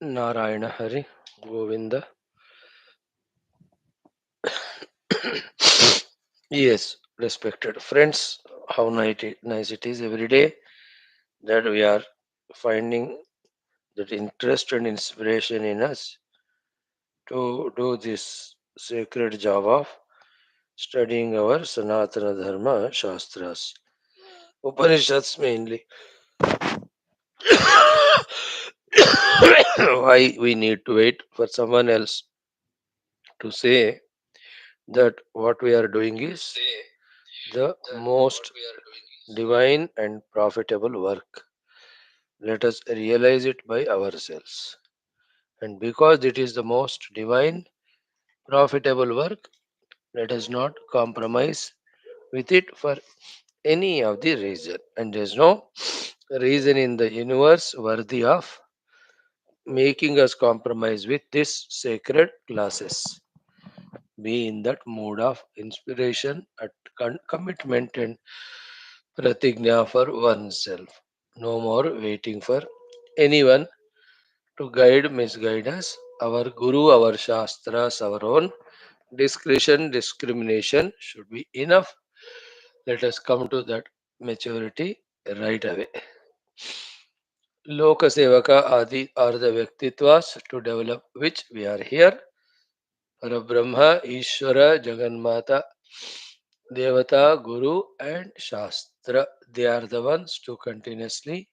Narayana Hari Govinda. Yes, respected friends, how nice it is every day that we are finding that interest and inspiration in us to do this sacred job of studying our Sanatana Dharma Shastras, Upanishads mainly. Why we need to wait for someone else to say that what we are doing is the most divine and profitable work. Let us realize it by ourselves. And because it is the most divine, profitable work, let us not compromise with it for any of the reason. And there's no reason in the universe worthy of making us compromise with this sacred classes. Be in that mood of inspiration, at commitment, and pratigna for oneself. No more waiting for anyone to guide, misguide us. Our Guru, our Shastras, our own discretion, discrimination should be enough. Let us come to that maturity right away. Loka Sevaka Adi are the Vyaktitwas to develop which we are here. Parabrahma, Ishwara, Jagannatha, Devata, Guru, and Shastra. They are the ones to continuously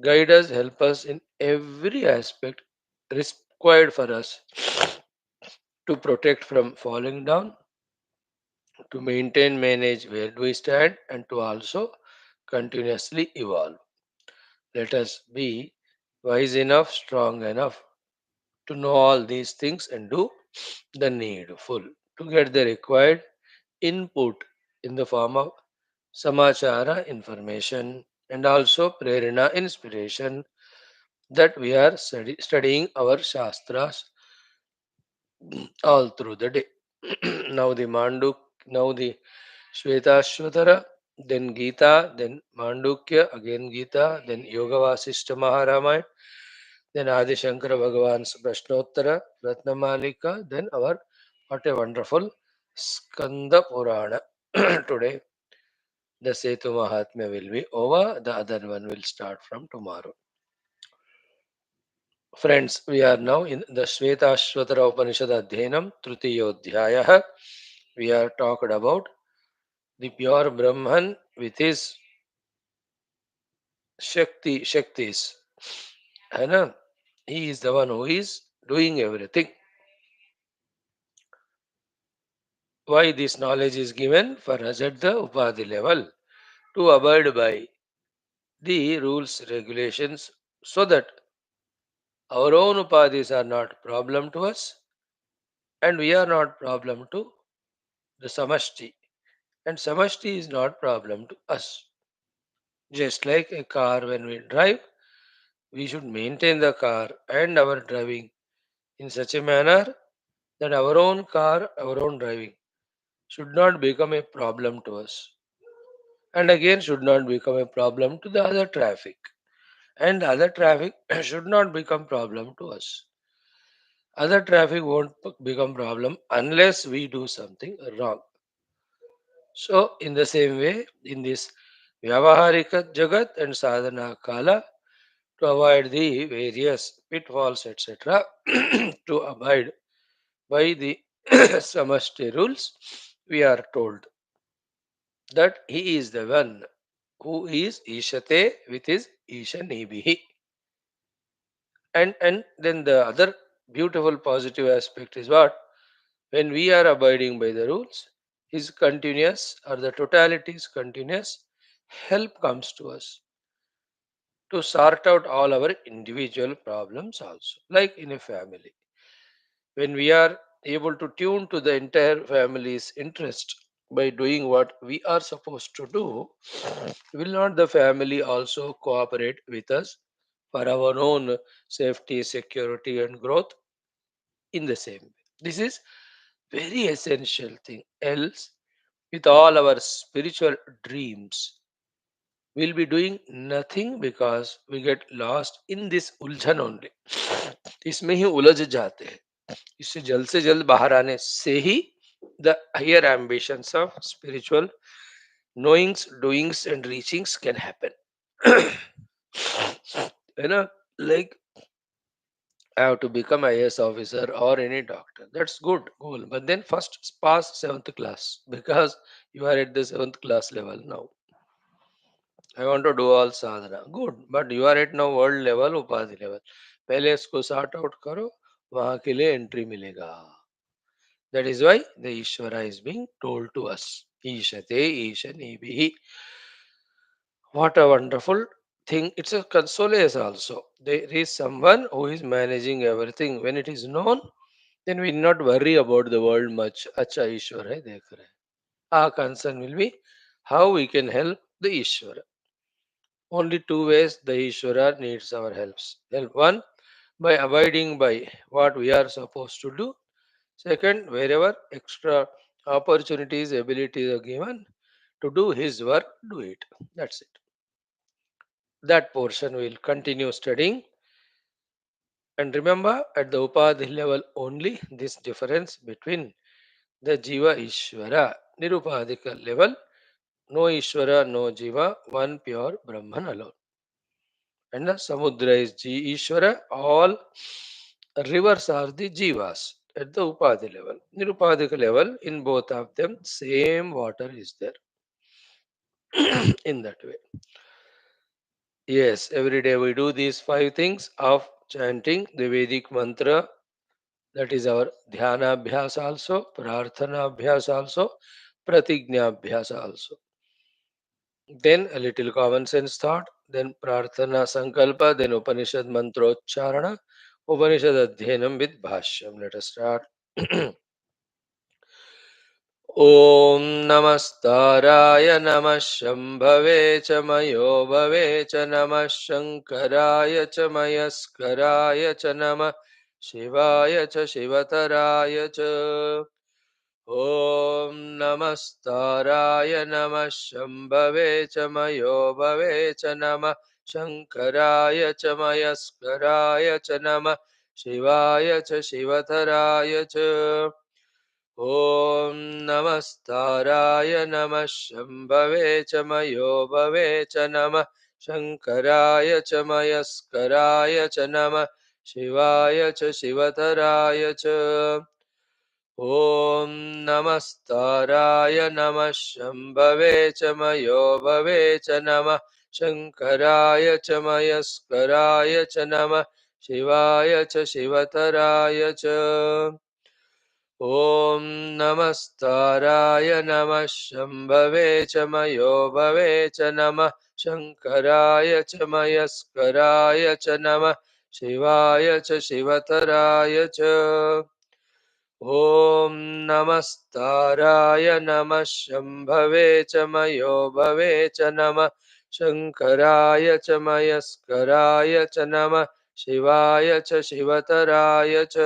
guide us, help us in every aspect required for us to protect from falling down, to maintain, manage where do we stand, and to also continuously evolve. Let us be wise enough, strong enough to know all these things and do the needful to get the required input in the form of samachara information and also prerana inspiration that we are studying our shastras all through the day. Now the now the Shwethashwathara, then Gita, then Mandukya, again Gita, then Yoga Vasishta Maharamayana, then Adi Shankara Bhagavan's Prashnottara, Ratnamalika, then our what a wonderful Skanda Purana. Today the Setu Mahatmya will be over, the other one will start from tomorrow. Friends, we are now in the Shwethashwathara Upanishad Adhyanam, Trutiyodhyaya. We are talked about the pure Brahman with his Shaktis. है ना? He is the one who is doing everything. Why this knowledge is given? For us at the Upadhi level to abide by the rules, regulations, so that our own Upadhis are not problem to us and we are not problem to the Samashti. And Samashti is not problem to us. Just like a car, when we drive, we should maintain the car and our driving in such a manner that our own car, our own driving should not become a problem to us, and again should not become a problem to the other traffic, and other traffic should not become problem to us. Other traffic won't become problem unless we do something wrong. So in the same way, in this Vyavaharika Jagat and Sadhana Kala, to avoid the various pitfalls, etc., to abide by the samashti rules, we are told that he is the one who is Ishate with his Ishanibhihi. And then the other beautiful positive aspect is what? When we are abiding by the rules, his continuous or the totality's continuous help comes to us to sort out all our individual problems also, like in a family. When we are able to tune to the entire family's interest by doing what we are supposed to do, will not the family also cooperate with us for our own safety, security, and growth in the same way? This is very essential thing. Else, with all our spiritual dreams, we'll be doing nothing because we get lost in this उलझन only. इसमें ही उलझ जाते हैं. इससे जल्द से जल्द बाहर आने से ही the higher ambitions of spiritual knowings, doings and reachings can happen. You know, like I have to become a IAS officer or any doctor. That's good goal. But then first pass seventh class because you are at the seventh class level now. I want to do all sadhana. Good. But you are at now world level, उपाधि level. पहले इसको sort out करो, वहां के लिए entry मिलेगा. That is why the Ishwara is being told to us. Ishate, Ishanibihi. What a wonderful thing. It's a consolation also. There is someone who is managing everything. When it is known, then we will not worry about the world much. Acha Ishwar hai, dekh rahe. Our concern will be how we can help the Ishwara. Only two ways the Ishwara needs our helps. Help one, by abiding by what we are supposed to do. Second, wherever extra opportunities, abilities are given to do his work, do it. That's it. That portion we'll continue studying. And remember, at the Upadhi level only, this difference between the Jiva Ishvara, Nirupadhika level, no Ishvara, no Jiva, one pure Brahman alone. And the Samudra is Ishvara, all rivers are the Jivas at the Upadhi level. Nirupadhika level, in both of them, same water is there. In that way. Yes, every day we do these five things of chanting the Vedic mantra. That is our dhyana abhyas also, prarthana abhyas also, pratigna abhyas also. Then a little common sense thought, then prarthana sankalpa, then Upanishad mantrocharana, Upanishad adhyanam with Bhashyam. Let us start. ॐ नमस्ताराय नमः शम्भवे च मयो भवे च नमः शङ्कराय च मयस्कराय च नमः शिवाय च शिवतराय च ॐ नमस्ताराय नमः शम्भवे च मयो भवे च नमः शङ्कराय च मयस्कराय च नमः शिवाय च शिवतराय च ॐ नमस्ताराय नमः शम्भवे च मयो भवे च नमः शङ्कराय च मयस्कराय च नमः शिवाय च शिवतराय च ॐ नमस्ताराय नमः शम्भवे च मयो भवे च नमः शङ्कराय च मयस्कराय च नमः शिवाय च शिवतराय च ॐ नमस्ताराय नमः शम्भवे च मयो भवे च नमः शङ्कराय च मयस्कराय च नमः शिवाय च शिवतराय च ॐ नमस्ताराय नमः शम्भवे च मयो भवे च नमः शङ्कराय च मयस्कराय च नमः शिवाय च शिवतराय च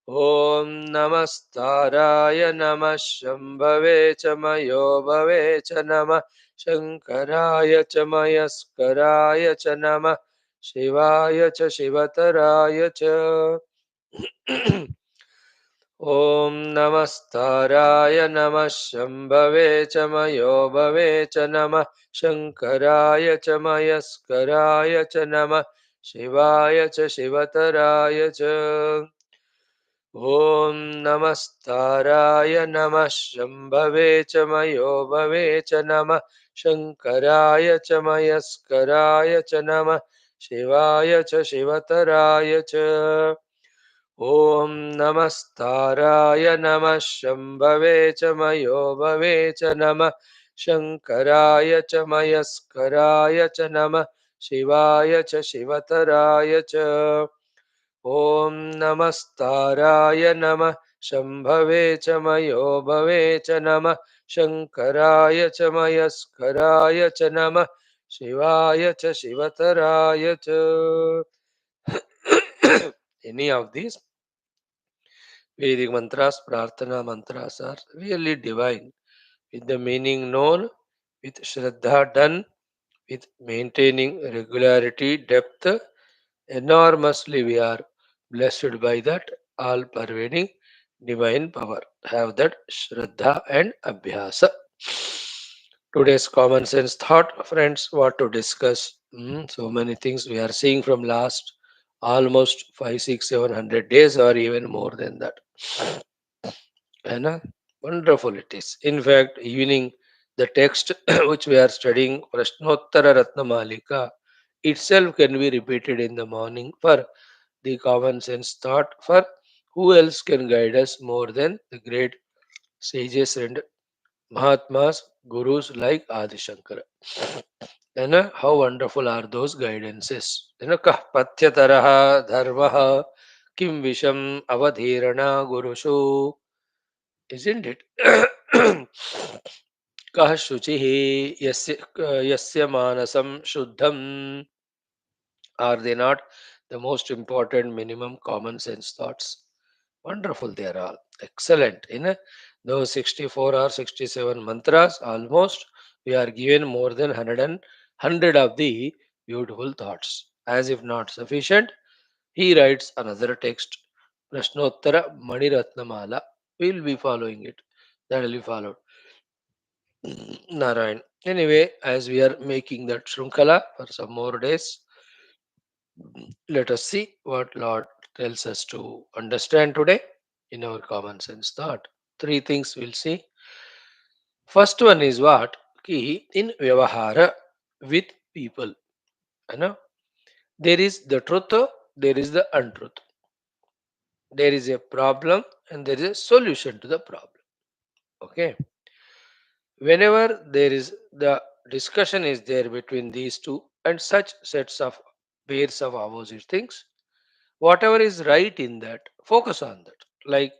ॐ नमस्ताराय नमः शम्भवे च मयो भवे च नमः शङ्कराय च मयस्कराय च नमः शिवाय च शिवतराय च ॐ नमस्ताराय नमः शम्भवे च मयो भवे च नमः शङ्कराय च मयस्कराय च नमः शिवाय च शिवतराय च ॐ नमस्ताराय नमः शम्भवे च मयो भवे च नमः शङ्कराय च मयस्कराय च नमः शिवाय च शिवतराय च ॐ नमस्ताराय नमः शम्भवे च मयो भवे च नमः शङ्कराय च मयस्कराय च नमः शिवाय च शिवतराय च ॐ नमस्ताराय नमः शम्भवे च मयो भवे च नमः शङ्कराय च मयस्कराय च नमः शिवाय च शिवतराय च Any of these Vedic mantras, prarthana mantras are really divine with the meaning known With Shraddha done with maintaining regularity, depth, enormously we are blessed by that all pervading divine power. Have that Shraddha and Abhyasa. Today's common sense thought, friends, what to discuss. So many things we are seeing from last almost 5, 6, 700 days or even more than that. And wonderful it is. In fact, evening the text which we are studying, Prashnottara Ratnamalika, itself can be repeated in the morning for the common sense thought. For who else can guide us more than the great sages and Mahatmas, gurus like Adi Shankara? And how wonderful are those guidances? Kah patyataraha dharmaha kim visham avadhirana gurushu, isn't it? कः शुचिः यस्य यस्य मानसं शुद्धम, are they not the most important minimum common sense thoughts? Wonderful, they are all excellent. In those 64 or 67 mantras, almost we are given more than 100 of the beautiful thoughts. As if not sufficient, he writes another text, Prashnottara Maniratnamala. We will be following it. That will be followed. Narayan. Anyway, as we are making that Shrunkala for some more days, let us see what Lord tells us to understand today in our common sense thought. Three things we'll see. First one is what? Ki in Vyavahara with people. You know, there is the truth, there is the untruth. There is a problem and there is a solution to the problem. Okay. Whenever there is the discussion is there between these two and such sets of pairs of opposite things, whatever is right in that, focus on that. Like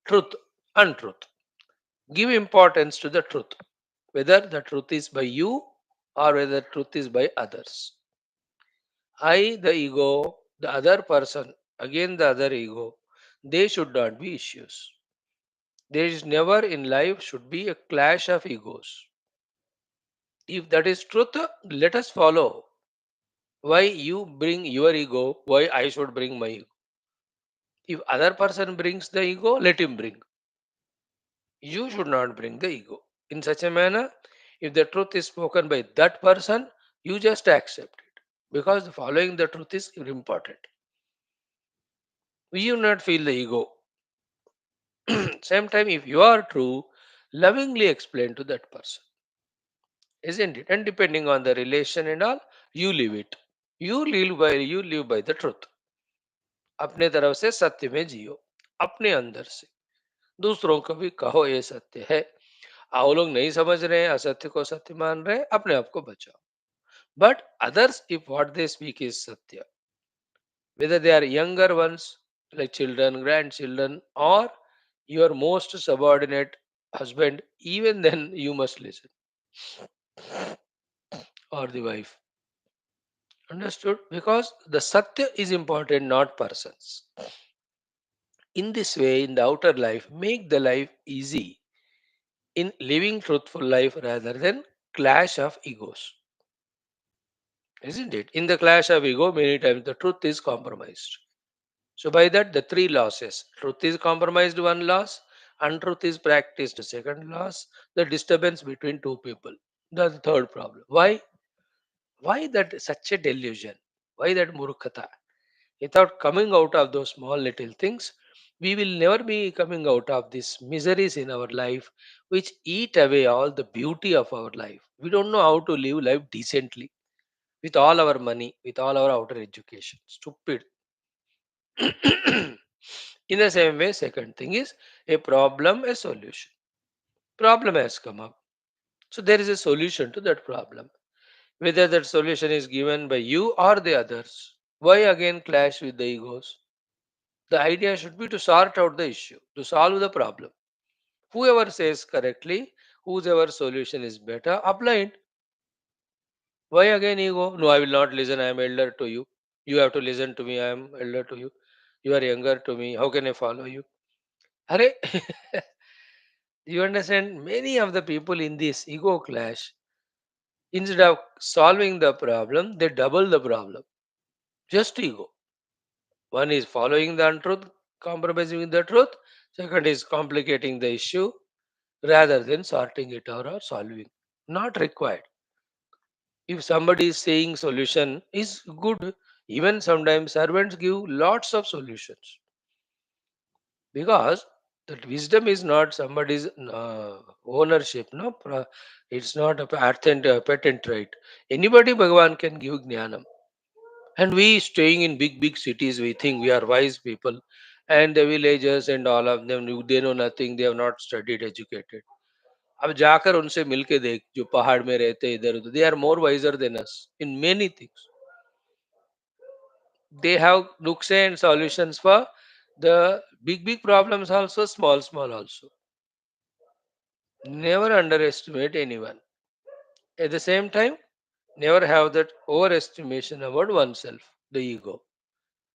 truth, untruth. Give importance to the truth, whether the truth is by you or whether truth is by others. I, the ego, the other person, again the other ego, they should not be issues. There is never in life should be a clash of egos. If that is truth, let us follow. Why you bring your ego? Why I should bring my ego? If other person brings the ego, let him bring. You should not bring the ego. In such a manner, if the truth is spoken by that person, you just accept it. Because following the truth is important. You not feel the ego. Same time, if you are true, lovingly explain to that person. Isn't it? And depending on the relation and all, you live it. You live by the truth. अपने तरफ से सत्य में जियो, अपने अंदर से दूसरों को भी कहो ये सत्य है। वो लोग नहीं समझ रहे हैं, असत्य को सत्य मान रहे हैं, अपने आप को बचाओ। But others if what they speak is सत्य, whether they are younger ones like children, grandchildren, or your most subordinate husband, even then you must listen, or the wife. Understood? Because the satya is important, not persons. In this way, in the outer life, make the life easy in living truthful life rather than clash of egos. Isn't it? In the clash of ego, many times the truth is compromised. So by that, the three losses. Truth is compromised, one loss. Untruth is practiced, second loss. The disturbance between two people. That's the third problem. Why? Why that such a delusion? Why that murukata? Without coming out of those small little things, we will never be coming out of these miseries in our life which eat away all the beauty of our life. We don't know how to live life decently with all our money, with all our outer education. Stupid. In the same way, second thing is a problem, a solution. Problem has come up. So there is a solution to that problem. Whether that solution is given by you or the others. Why again clash with the egos? The idea should be to sort out the issue, to solve the problem. Whoever says correctly, whosever solution is better, apply it. Why again ego? No, I will not listen. I am elder to you. You have to listen to me. I am elder to you. You are younger to me. How can I follow you? Hare, you understand? Many of the people in this ego clash, Instead of solving the problem, they double the problem. Just ego. One is following the untruth, compromising with the truth. Second is complicating the issue rather than sorting it out or solving. Not required. If somebody is saying solution is good, even sometimes servants give lots of solutions because that wisdom is not somebody's ownership. No, it's not a patent right. Anybody, Bhagavan can give jnanam. And we staying in big cities, we think we are wise people, and the villagers and all of them, they know nothing. They have not studied, educated. अब जाकर उनसे मिलके देख जो पहाड़ में रहते हैं इधर उधर, they are more wiser than us in many things. They have nooks and solutions for the big problems also, small also. Never underestimate anyone. At the same time, never have that overestimation about oneself, the ego,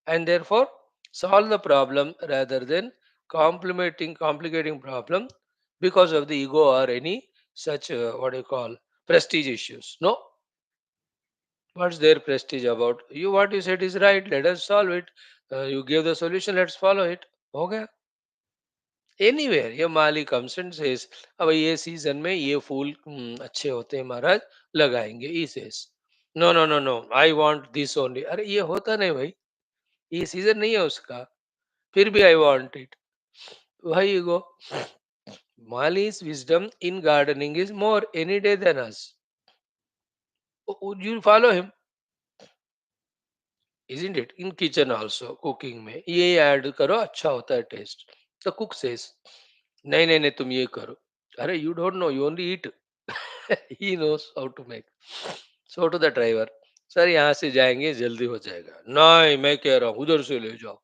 and therefore solve the problem rather than complicating problem because of the ego or any such what do you call prestige issues. No, what's their prestige about? You what you said is right. Let us solve it. You gave the solution. Let's follow it. Okay. Anywhere ये माली comes and says अब ये season में ये फूल अच्छे होते हैं महाराज लगाएंगे he says no I want this only अरे ये होता नहीं भाई ये सीजन नहीं है उसका फिर भी I want it why you go Mali's wisdom in gardening is more any day than us. Would you follow him? Isn't it? In kitchen also, cooking में ये ऐड करो अच्छा होता है टेस्ट. The cook says, नहीं तुम ये करो. अरे you don't know, you only eat. He knows how to make. So to the driver, sir यहाँ से जाएंगे जल्दी हो जाएगा. नहीं मैं कह रहा हूँ उधर से ले जाओ.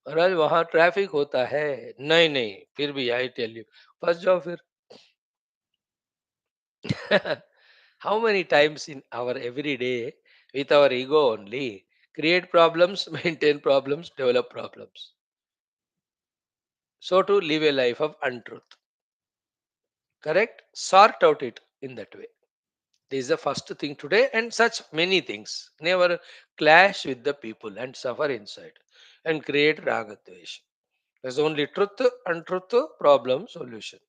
महाराज वहाँ ट्रैफिक होता है. नहीं फिर भी आई टेल यू फंस जाओ फिर. How many times in our everyday, with our ego only, create problems, maintain problems, develop problems. So to live a life of untruth. Correct? Sort out it in that way. This is the first thing today, and such many things. Never clash with the people and suffer inside and create ragadvesh. There's only truth, untruth, problem, solution.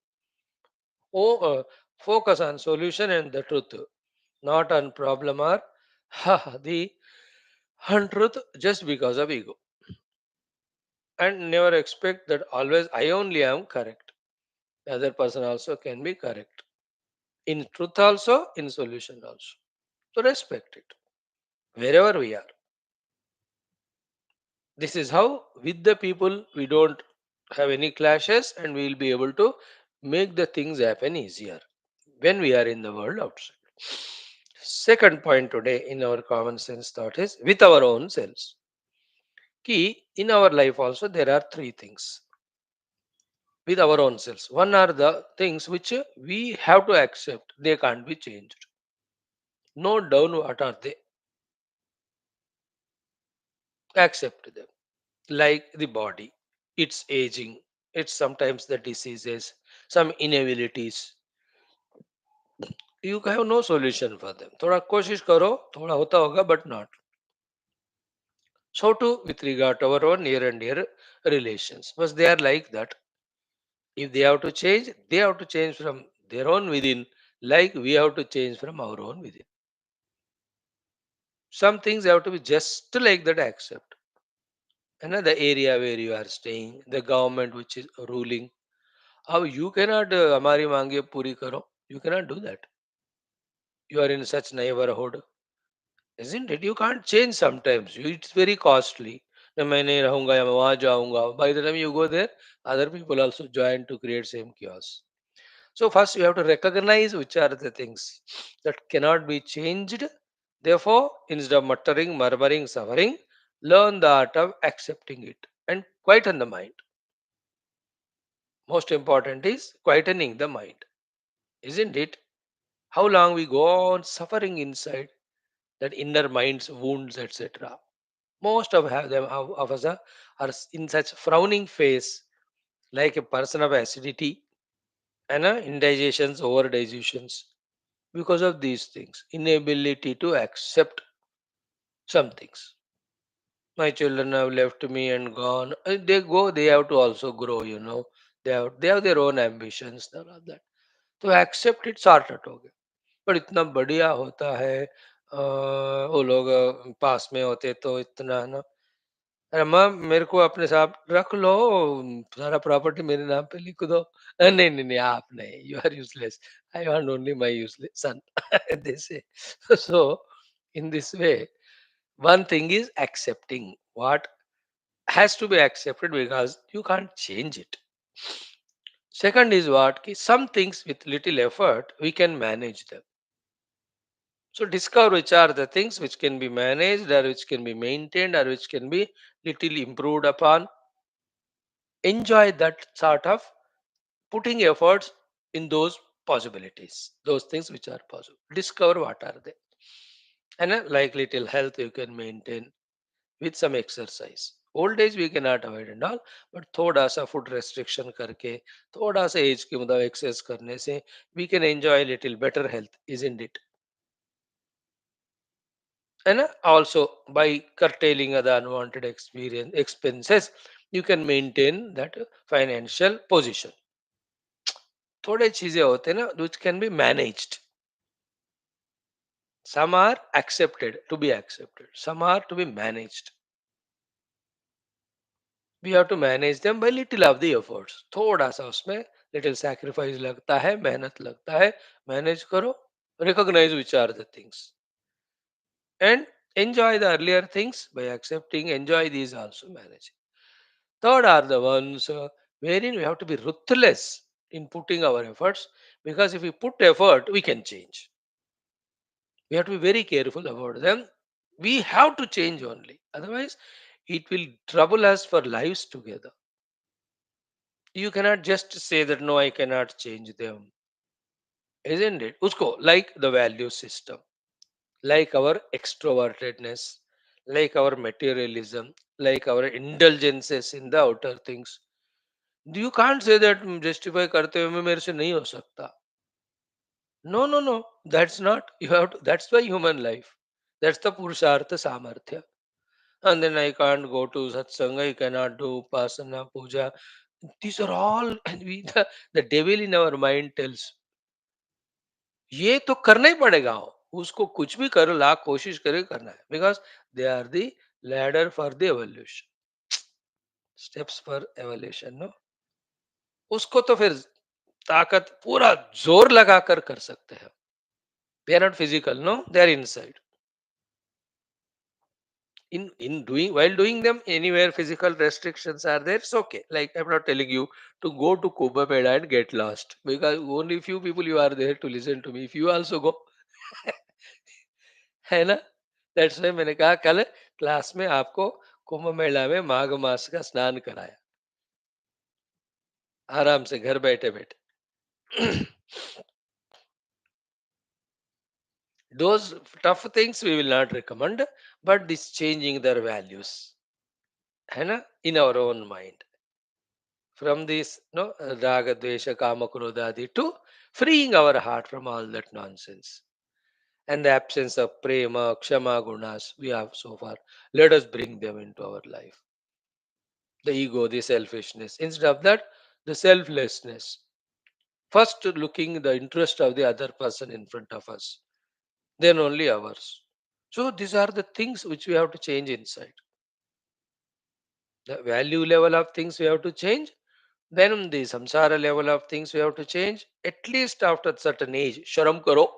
Oh, focus on solution and the truth, not on problem or the untruth just because of ego. And never expect that always I only am correct. The other person also can be correct. In truth also, in solution also. So respect it. Wherever we are. This is how with the people we don't have any clashes and we will be able to make the things happen easier when we are in the world outside. Second point today in our common sense thought is with our own selves. Key in our life also there are three things with our own selves. One are the things which we have to accept, they can't be changed. Note down what are they, accept them. Like the body, it's aging, it's sometimes the diseases, some inabilities. You have no solution for them. थोड़ा कोशिश करो, थोड़ा होता होगा, but not. So too with regard to our own near and dear relations. But they are like that. If they have to change, they have to change from their own within, like we have to change from our own within. Some things have to be just like that accept. Another area where you are staying, the government which is ruling. How you cannot हमारी मांगे पूरी करो. You cannot do that. You are in such neighborhood, isn't it? You can't change sometimes. It's very costly. ना मैं नहीं रहूंगा या मैं वहां जाऊंगा. By the time you go there, other people also join to create same chaos. So first you have to recognize which are the things that cannot be changed. Therefore, instead of muttering, murmuring, suffering, learn the art of accepting it and quieten the mind. Most important is quietening the mind, isn't it? How long we go on suffering inside that inner mind's wounds, etc. Most of us are in such frowning face, like a person of acidity and indigestions, over digestions. because of these things. Inability to accept some things. My children have left me and gone. They go, they have to also grow, They have their own ambitions and all that. तो accept it sorted हो गया. पर इतना बढ़िया होता है, वो लोग पास में होते तो इतना ना, अरे माँ मेरे को अपने साथ रख लो, सारा प्रॉपर्टी मेरे नाम पे लिख दो. नहीं नहीं नहीं, आप नहीं, you are useless, I want only my useless son. They say. So in this way, one thing is accepting what has to be accepted because you can't change it. Second is what ki some things with little effort we can manage them. So discover which are the things which can be managed or which can be maintained or which can be little improved upon. Enjoy that sort of putting efforts in those possibilities, those things which are possible. Discover what are they. And like little health you can maintain with some exercise. Old age we cannot avoid and all, but थोड़ा सा food restriction करके, थोड़ा सा as के मुताबिक exercise करने से we can enjoy little better health, isn't it? And also by curtailing other unwanted experience expenses, you can maintain that financial position. थोड़े चीजें होते हैं ना which can be managed. Some are accepted to be accepted, some are to be managed. We have to manage them by little of the efforts. थोड़ा सा उसमें little sacrifice लगता है, मेहनत लगता है. मैनेज करो, recognize which are the things, and enjoy the earlier things by accepting, enjoy these also, manage. Third are the ones wherein we have to be ruthless in putting our efforts, because if we put effort we can change. We have to be very careful about them. We have to change only, otherwise it will trouble us for lives together. You cannot just say that no, I cannot change them, isn't it? Usko, like the value system, like our extrovertedness, like our materialism, like our indulgences in the outer things. You can't say that justify करते हुए मैं मेरे से नहीं हो सकता. No, no, no. That's not. You have to. That's why human life. That's the purushartha samarthya. And then I can't go to satsanga. I cannot do upasana, puja. These are all. And the devil in our mind tells, ये तो करना ही पड़ेगा. उसको कुछ भी करो, लाख कोशिश करे करना है. Because they are the ladder for the evolution. Steps for evolution. No. उसको तो फिर ताकत पूरा जोर लगाकर कर सकते हैं. They are not physical, no, they are inside. In doing, while doing them, anywhere physical restrictions are there, it's okay. Like I'm not telling you to go to Kumbh Mela and get lost, because only few people you are there to listen to me. If you also go, है ना? That's why मैंने कहा कल class में आपको कुंभ मेला में माघ मास का स्नान कराया, आराम से घर बैठे बैठे. Those tough things we will not recommend, but this changing their values, है ना, in our own mind. From this no raga dvesha kama krodadi to freeing our heart from all that nonsense and the absence of prema kshama gunas we have so far, let us bring them into our life. The ego, the selfishness, instead of that the selflessness, first looking the interest of the other person in front of us, then only ours. So these are the things which we have to change inside. The value level of things we have to change. Then the samsara level of things we have to change. At least after certain age, sharam karo,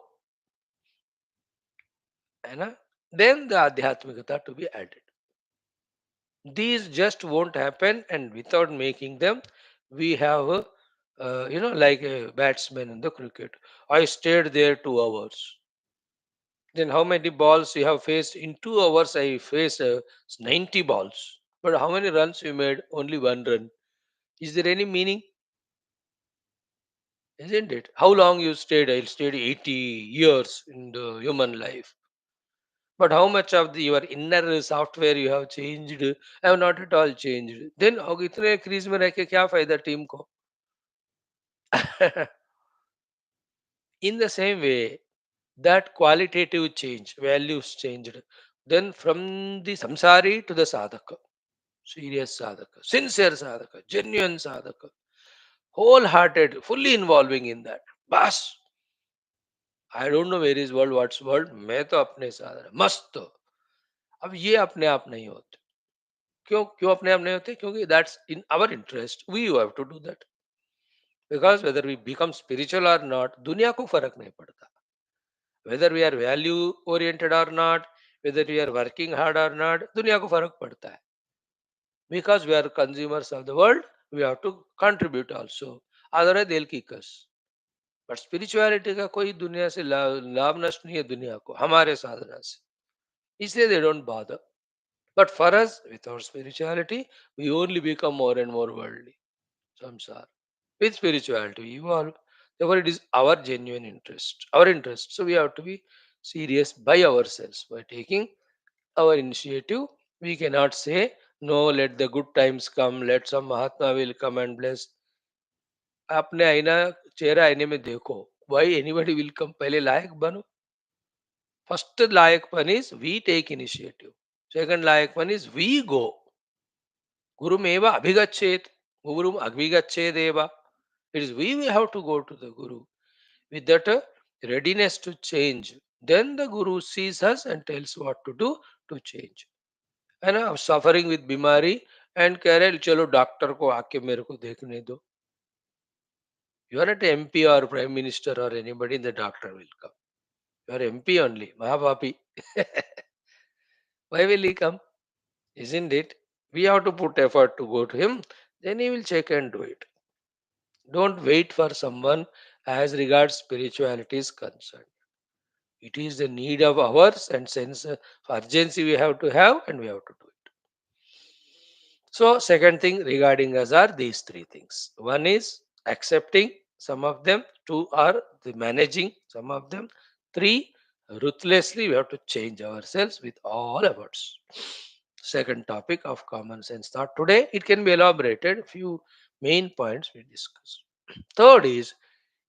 है ना? Then the adhyatmikata to be added. These just won't happen, and without making them, we have, like a batsman in the cricket. I stayed there 2 hours. Then how many balls you have faced? In 2 hours, I faced 90 balls. But how many runs you made? Only one run. Is there any meaning? Isn't it? How long you stayed? I stayed 80 years in the human life. But how much of your inner software you have changed? I have not at all changed. Then how इतने crease में रह के क्या फायदा team को? In the same way, That qualitative change, values changed. Then from the samsari to the sadhaka, serious sadhaka, sincere sadhaka, genuine sadhaka, wholehearted, fully involving in that. Bas, I don't know where is world what's world, मैं तो अपने साथ मस्त हूं। अब ये अपने आप नहीं होते। क्यों क्यों अपने आप नहीं होते? क्योंकि that's in our interest, we have to do that. Because whether we become spiritual or not, दुनिया को फर्क नहीं पड़ता। Whether we are value oriented or not, whether we are working hard or not, दुनिया को फर्क पड़ता है। Because we are consumers of the world, we have to contribute also, otherwise they will kick us. But spirituality का कोई दुनिया से लाभ नष्ट नहीं है दुनिया को, हमारे साधना से, इसलिए they don't bother. But for us with our spirituality, we only become more and more worldly, samsara. With spirituality we evolve. Therefore it is our genuine interest, our interest, so we have to be serious by ourselves by taking our initiative. We cannot say no, let the good times come, let some mahatma will come and bless. अपने आईना, चेहरा आईने में देखो, why anybody will come? पहले लायक बनो। First layak one is we take initiative. Second layak one is we go. Gurumeva abhigachet. Gurum abhigachedeva. It is we have to go to the Guru. With that readiness to change, then the Guru sees us and tells what to do to change. है ना? Suffering with बीमारी and कह रहे चलो doctor को आके मेरे को देखने दो. You are not MP or Prime Minister or anybody, the doctor will come. You are MP only, Mahapapi. Why will he come? Isn't it? We have to put effort to go to him, then he will check and do it. Don't wait for someone as regards spirituality is concerned. It is the need of ours and sense of urgency we have to have, and we have to do it. So, second thing regarding us are these three things. One is accepting some of them, two are the managing some of them, three, ruthlessly we have to change ourselves with all efforts. Second topic of common sense thought. Today it can be elaborated, few main points we discuss. Third is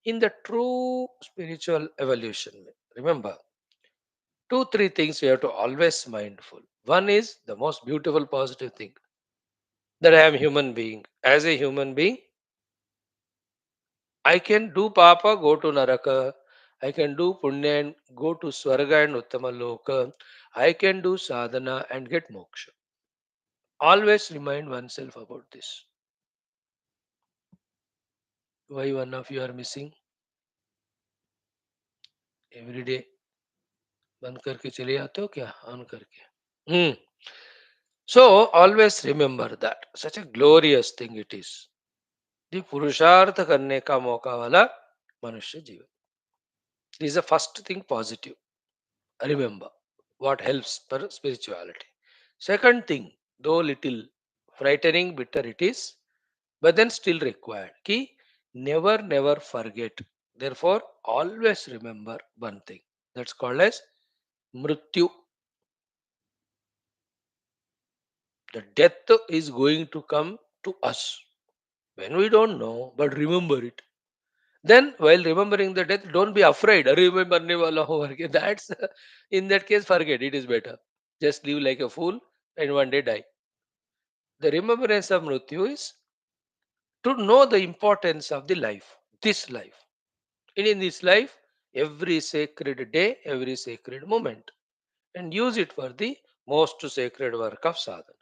in the true spiritual evolution. Remember, two, three things we have to always mindful. One is the most beautiful positive thing, that I am human being. As a human being, I can do papa, go to naraka. I can do punya and go to swarga and uttama loka. I can do sadhana and get moksha. Always remind oneself about this. Why one of you are missing? Every day बंद करके चले आते हो क्या? On करके. Hmm. So always remember that. Such a glorious thing it is. The पुरुषार्थ करने का मौका वाला मनुष्य जीवन. This is the first thing positive. Remember what helps for spirituality. Second thing, though little frightening, bitter it is, but then still required. Key, never forget. Therefore, always remember one thing. That's called as mrityu. The death is going to come to us when we don't know, but remember it. Then, while remembering the death, don't be afraid. "अरे, मैं मरने वाला हूँ," करके. That's in that case, forget. It is better. Just live like a fool and one day die. The remembrance of Mrityu is to know the importance of the life, this life. And in this life, every sacred day, every sacred moment, and use it for the most sacred work of sadhana.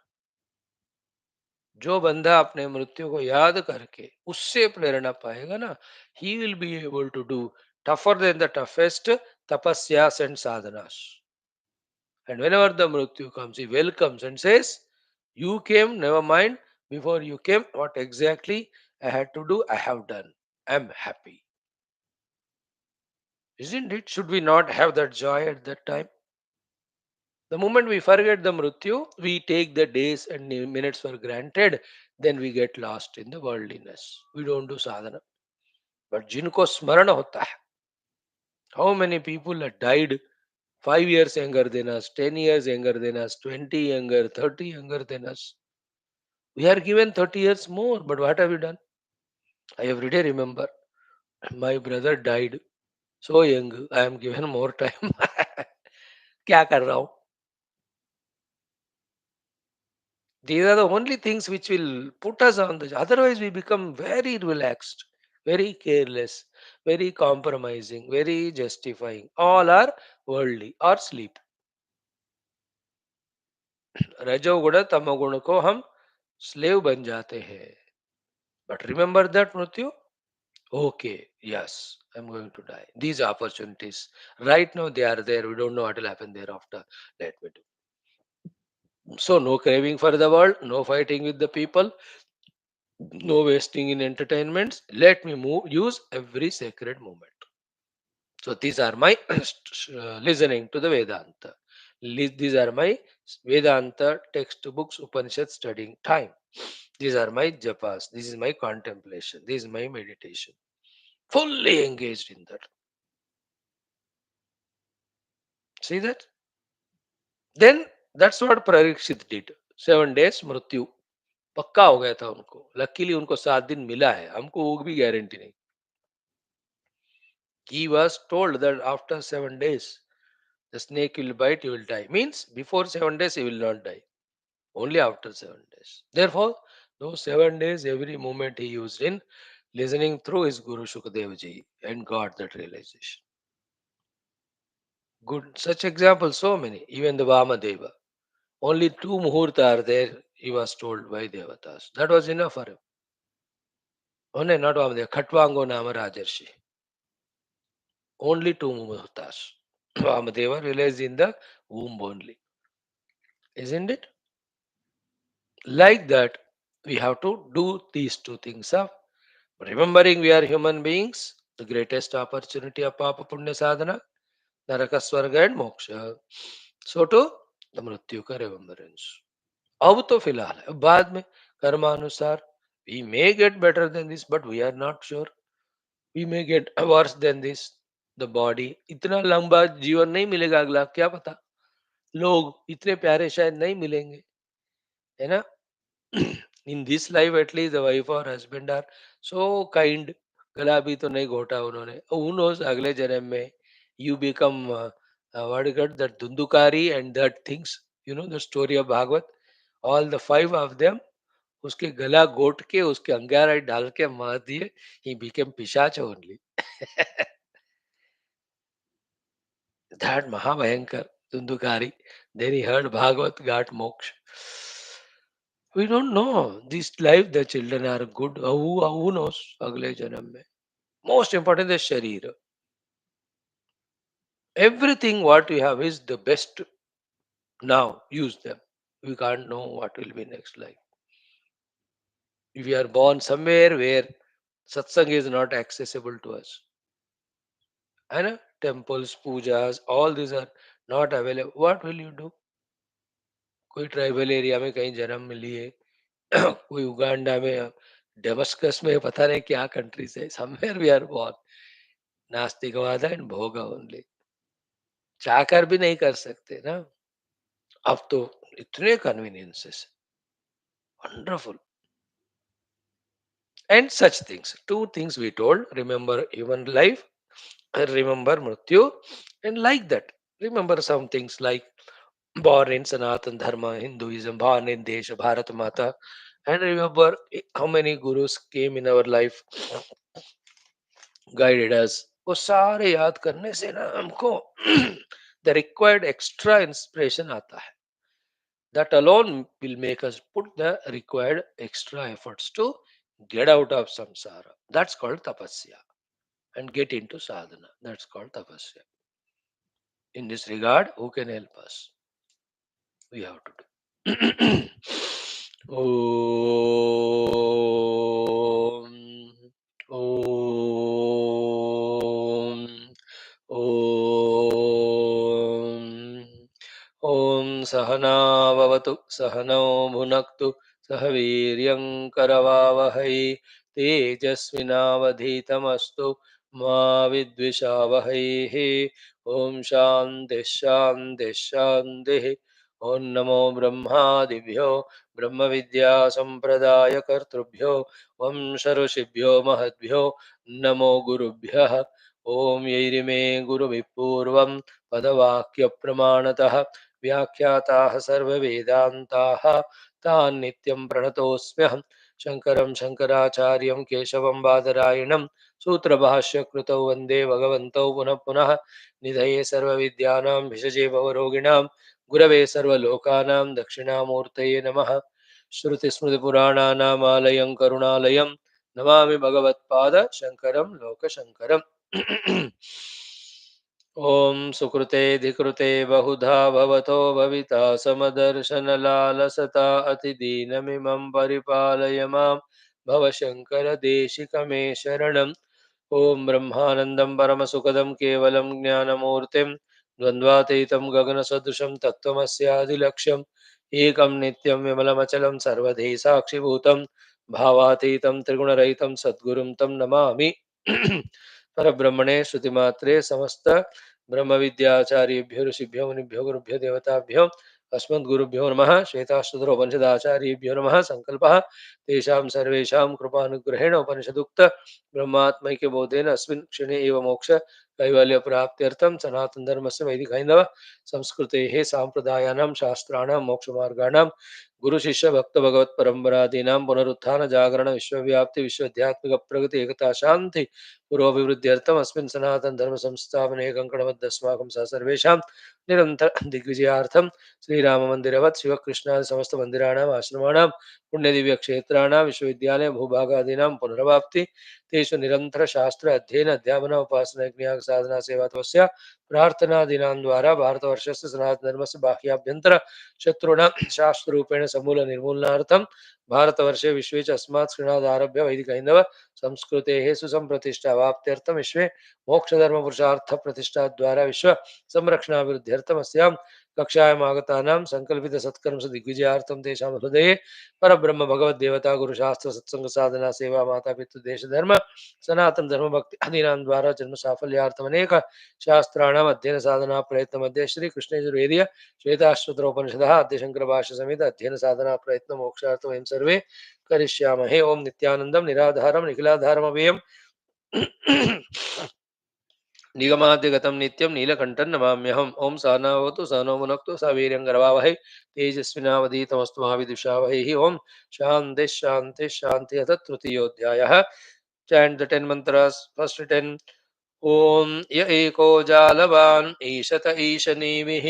जो बंदा अपने मृत्यु को याद करके उससे प्रेरणा पाएगा ना, he will be able to do tougher than the toughest tapasyas and sadhanas. And whenever the mrityu comes, he welcomes and says, "You came, never mind. Before you came, what exactly I had to do, I have done. I'm happy." Isn't it? Should we not have that joy at that time? The moment we forget the mrityu, we take the days and minutes for granted, then we get lost in the worldliness. We don't do sadhana. But जिनको स्मरण होता है, how many people have died 5 years younger than us, 10 years younger than us, 20 younger, 30 younger than us. We are given 30 years more, but what have we done? I every day remember my brother died So young, I am given more time. क्या कर रहा हूँ? These are the only things which will put us on the. Otherwise, we become very relaxed, very careless, very compromising, very justifying. All are worldly or sleep. रजोगुण तमोगुण को हम slave बन जाते हैं. But remember that मृत्यु. Okay, yes, I'm going to die. These opportunities right now they are there. We don't know what will happen thereafter. Let me do. So no craving for the world, no fighting with the people, no wasting in entertainments. Let me move, use every sacred moment. So these are my listening to the Vedanta. These are my Vedanta textbooks, Upanishad studying time. These are my japas. This is my contemplation. This is my meditation. Fully engaged in that. See that? Then that's what Parikshit did. 7 days मृत्यु पक्का हो गया था उनको. Luckily उनको 7 दिन मिला है. हमको वो भी गारंटी नहीं. He was told that after 7 days, the snake will bite, you will die. Means before 7 days, he will not die. Only after 7 days. Therefore, those 7 days, every moment he used in listening through his Guru Shukadev ji and got that realization. Good. Such examples, so many. Even the Vamadeva. Only 2 muhurta are there, he was told by Devatas. That was enough for him. Oh, no, not Vamadeva. Khatvango Nama Rajarshi. Only 2 muhurtas. Vamadeva realized in the womb only. Isn't it? Like that, we have to do these two things of remembering we are human beings, the greatest opportunity of Papa Punya Sadhana, Naraka Swarga and Moksha. So to the Mrityu ka remembrance. अब तो फिलहाल है, बाद में कर्मानुसार we may get better than this, but we are not sure. We may get worse than this. The body इतना लंबा जीवन नहीं मिलेगा अगला, क्या पता. लोग इतने प्यारे शायद नहीं मिलेंगे, है ना. In this life at least the wife or husband are so kind. गला भी तो नहीं घोटा उन्होंने. Who knows अगले जन्म में you become what you got that Dundukari and that things. You know the story of Bhagavad. All the 5 of them उसके गला घोट के उसके अंगारा डाल के मार दिए. He became पिशाच only. That Mahabhayankar Dundukari. Then he heard Bhagavad, got moksha. We don't know. This life, the children are good. Who knows? अगले जन्म में. Most important is sharir. Everything what we have is the best now. Use them. We can't know what will be next life. If we are born somewhere where satsang is not accessible to us, and temples, pujas, all these are not available. What will you do? कोई tribal area में कहीं जन्म में लिए, कोई Uganda में, Damascus में, पता नहीं क्या कंट्री से, समवेयर वी आर बोर्न. नास्तिकवाद एंड भोग ओनली. चाहकर भी नहीं कर सकते ना. अब तो इतने conveniences. Wonderful. And such things. Two things we told. Remember human life, remember Mrityu, and like that. Remember some things like born in Sanatan Dharma, Hinduism, born in Desha, Bharat Mata, and remember how many gurus came in our life, guided us. वो सारे याद करने से ना हमको the required extra inspiration आता है. That alone will make us put the required extra efforts to get out of samsara. That's called tapasya. And get into sadhana. That's called tapasya. In this regard, who can help us? We have to do. Om, Om, Om. ॐ सहनाववतु सहनौ भुनक्तु सह वीर्यं करवावहै तेजस्विनावधीतमस्तु मा विद्विषावहैः. ॐ शान्तिः शान्तिः शान्तिः. ॐ नमो ब्रह्मादिभ्यो ब्रह्मविद्यासम्प्रदायकर्तृभ्यो वंश ऋषिभ्यो महद्भ्यो नमो गुरुभ्यः. ॐ यैरिमे गुरुभिः पूर्वं पदवाक्यप्रमाणतः व्याख्याताः सर्ववेदान्ताः तान् नित्यं प्रणतोऽस्म्यहं शङ्करं शङ्कराचार्यं केशवं बादरायणं सूत्रभाष्यकृतौ वन्दे भगवन्तौ पुनः पुनः निधये सर्वविद्यानां भिषजे भवरोगिणां गुरवे सर्वलोकानां दक्षिणामूर्तये नमः। श्रुतिस्मृतिपुराणानामालयं करुणालयं नमामि भगवत्पाद शङ्करं लोकशङ्करम्। ॐ सुकृतेऽधिकृते बहुधा भवतो भविता समदर्शनलालसता अतिदीनमिमं परिपालय मां भवशङ्करदेशिकमे शरणम्। ॐ ब्रह्मानन्दं परमसुखदं केवलं ज्ञानमूर्तिं द्वन्द्वातीतं गगनसदृशं तत्त्वमस्यादिलक्ष्यम् एकं नित्यं विमलमचलं सर्वधी साक्षिभूतं भावातीतं त्रिगुणरहितं सद्गुरुं तं नमामि। परब्रह्मणे श्रुतिमात्रे समस्त ब्रह्मविद्याचार्येभ्यो ऋषिभ्यो मुनिभ्यो गुरुभ्यो देवताभ्यो अस्मद्गुरुभ्यो नमः। श्वेताश्वतरोपनिषदाचार्येभ्यो नमः। संकल्पः तेषां सर्वेषां कृपानुग्रहेण उपनिषदुक्त ब्रह्मात्मैक्यबोधेन अस्मिन् क्षणे एव मोक्ष कैवल्यप्राप्त्यर्थं सनातनधर्मस्य वैदिक हैन्दव संस्कृतेः साम्प्रदायानां शास्त्राणां मोक्षमार्गाणां गुरुशिष्यभक्तभगवत्परम्परादीनां पुनरुत्थान जागरण विश्वव्याप्ति विश्वध्यात्मिक प्रगति एकता शान्ति पुरोभिवृद्ध्यर्थम् अस्मिन् सनातन धर्म संस्थापने कङ्कणबद्धस्माकं सह सर्वेषां निरन्तर दिग्विजयार्थं श्रीराममन्दिरवत् शिवकृष्णादि समस्तमन्दिराणाम् आश्रमाणां पुण्यदिव्यक्षेत्राणां विश्वविद्यालय भूभागादीनां पुनरवाप्ति तेषु निरन्तरशास्त्र अध्ययन अध्यापन उपासना ज्ञान साधना सेवा तपस्या प्रार्थनादीनां द्वारा भारतवर्षस्य सनातनधर्मस्य बाह्याभ्यन्तर शत्रूणां शास्त्ररूपेण समूल निर्मूलनार्थं भारतवर्षे विश्वे च अस्मात् श्रीनादारभ्य वैदिक हैन्दव संस्कृतेः सुसंप्रतिष्ठावाप्त्यर्थं विश्वे मोक्षधर्मपुरुषार्थप्रतिष्ठाद्वारा विश्व संरक्षणाभिवृद्ध्यर्थम् अस्यां कक्षायाम् आगतानां सङ्कल्पितसत्कर्मसु दिग्विजयार्थं तेषां हृदये परब्रह्म भगवद्देवता गुरुशास्त्र सत्संग साधना सेवा माता पितृ देश धर्म सनातन धर्म भक्ति आदीनां द्वारा जन्म साफल्यार्थम् अनेक शास्त्राणाम् अध्ययन साधना प्रयत्न मध्ये श्री कृष्ण यजुर्वेदीय श्वेताश्वतरोपनिषदः आद्य शंकर भाष्य समेत अध्ययन साधना प्रयत्न मोक्षार्थं वयं सर्वे करिष्यामहे। ओम नित्यानंदं निराधारं निखिलाधारमव्ययम् निगमाद्यगतं नित्यं नीलकण्ठं नमाम्यहम्। ॐ सहनावतु सहनौ भुनक्तु सह वीर्यं करवावहै तेजस्विनावधीतमस्तु मा विद्विषावहैः। ॐ शान्तिः शान्तिः शान्तिः। अथ तृतीयोऽध्यायः। Chant the 10 mantras. First 10. Om ya eko jalavan ईशत ईशनीभिः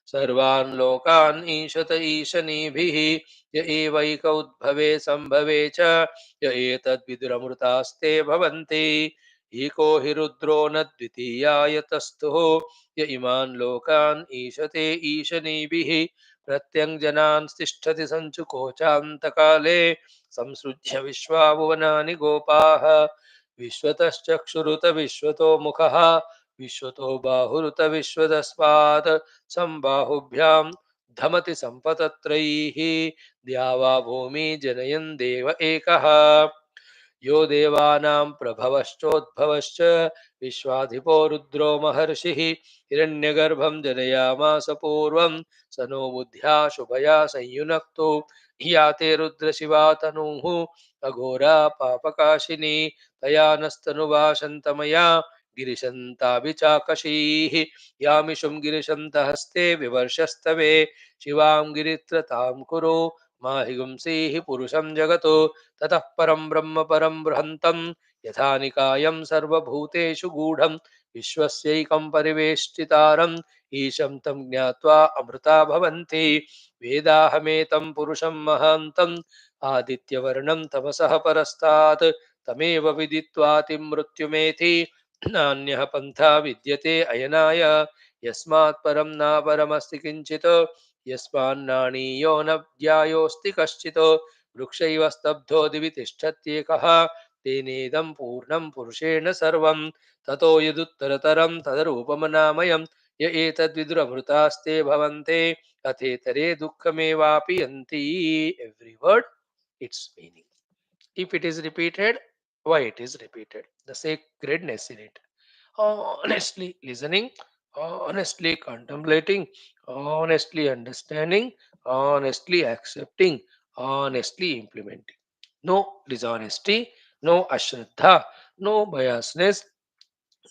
सर्वान् लोकान् ईशत ईशनीभिः य एवैक उद्भवे सम्भवे च य एतद्विदुरमृतास्ते भवन्ति एको हि रुद्रो न द्वितीयाय तस्थुः य इमान् लोकान् ईशते ईशनीभिः प्रत्यङ्जनान् तिष्ठति सञ्चुकोचान्तकाले संसृज्य विश्वाभुवनानि गोपाः विश्वतश्चक्षुरुत विश्वतो मुखः विश्वतो बाहुरुत विश्वतस्मात् सम्बाहुभ्यां धमति सम्पतत्रैः द्यावा भूमि जनयन् देव एकः यो देवानां प्रभवश्चोद्भवश्च विश्वाधिपो रुद्रो महर्षिः हिरण्यगर्भं जनयामास पूर्वं स नो बुद्ध्या शुभया संयुनक्तो या ते रुद्रशिवा तनूः अघोरा पापकाशिनी तया नस्तनुभाषन्तमया गिरिशन्ताभिचाकशीः यामिषुं गिरिशन्तहस्ते विवर्षस्तवे शिवां गिरित्रतां कुरु माहिगुंसीः पुरुषं जगतो ततः परं ब्रह्म परं बृहन्तं यथा निकायं सर्वभूतेषु गूढं विश्वस्यैकं परिवेष्टितारम् ईशं तं ज्ञात्वा अमृता भवन्ति वेदाहमेतं पुरुषं महान्तम् आदित्यवर्णं तमसः परस्तात् तमेव विदित्वाति मृत्युमेति नान्यः पन्था विद्यते अयनाय यस्मात् परं नापरमस्ति किञ्चित् यस्मान्नाणीयो न ज्ञायोऽस्ति कश्चित् वृक्षैव स्तब्धो दिवि तिष्ठत्येकः तेनेदं पूर्णं पुरुषेण सर्वं ततो यदुत्तरतरं तदरूपमनामयम् य एतद्विदुरमृतास्ते भवन्ते अथेतरे दुःखमेवापि यन्ति. Every word its meaning. If it is repeated, why it is repeated? The sacredness in it. Honestly listening, honestly contemplating, honestly understanding, honestly accepting, honestly implementing. No dishonesty, no ashraddha, no biasness,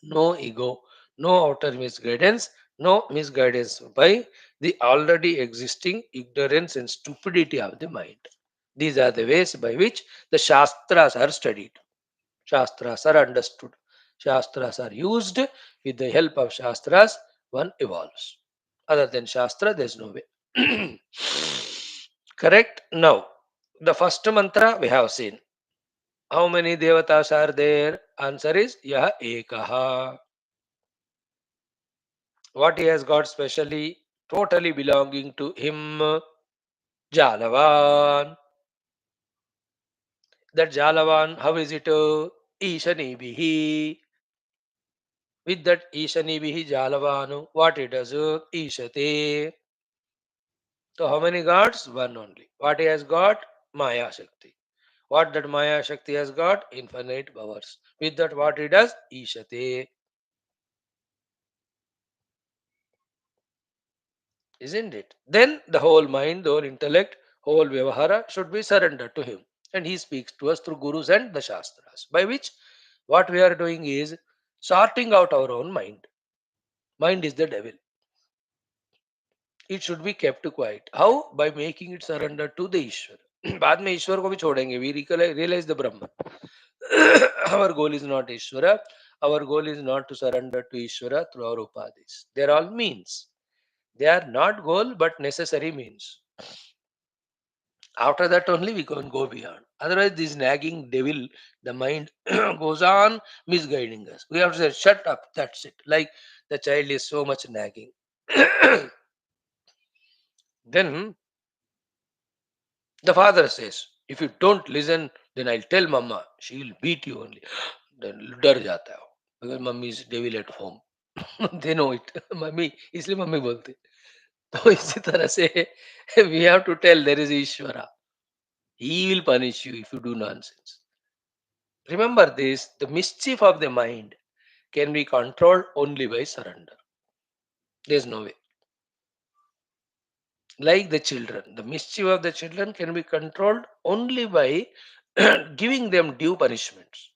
No ego, no outer misguidance, no misguidance by the already existing ignorance and stupidity of the mind. These are the ways by which the Shastras are studied. Shastras are understood. Shastras are used. With the help of Shastras, one evolves. Other than Shastra, there is no way. Correct? Now, the first mantra we have seen. How many devatas are there? Answer is Yah Ekaha. What he has got specially, totally belonging to him, Jalavan. That Jalavan, how is it? Ishanibihi. With that Ishanibihi Jalavanu, what it does? Ishate. So how many gods? One only. What he has got? Maya Shakti. What that Maya Shakti has got? Infinite powers. With that what he does? Ishate. Isn't it? Then the whole mind, the whole intellect, whole Vyavahara should be surrendered to him. And he speaks to us through Gurus and the Shastras. By which what we are doing is sorting out our own mind. Mind is the devil. It should be kept quiet. How? By making it surrender to the Ishwar. बाद में ईश्वर को भी छोड़ेंगे. We realize the Brahman. Our goal is not Ishwara. Our goal is not to surrender to Ishwara through our upadhis. They are all means. They are not goal but necessary means. After that only we can go beyond. Otherwise, this nagging devil, the mind goes on misguiding us. We have to say, shut up, that's it. Like the child is so much nagging. Then the father says, if you don't listen, then I'll tell mama. She will beat you only. Then डर जाता है वो, because mummy is devil at home. They know it. Mummy इसलिए mummy बोलते. तो इसी तरह से we have to tell there is Ishwara. He will punish you if you do nonsense. Remember this, the mischief of the mind can be controlled only by surrender. There's no way. Like the children, the mischief of the children can be controlled only by giving them due punishments.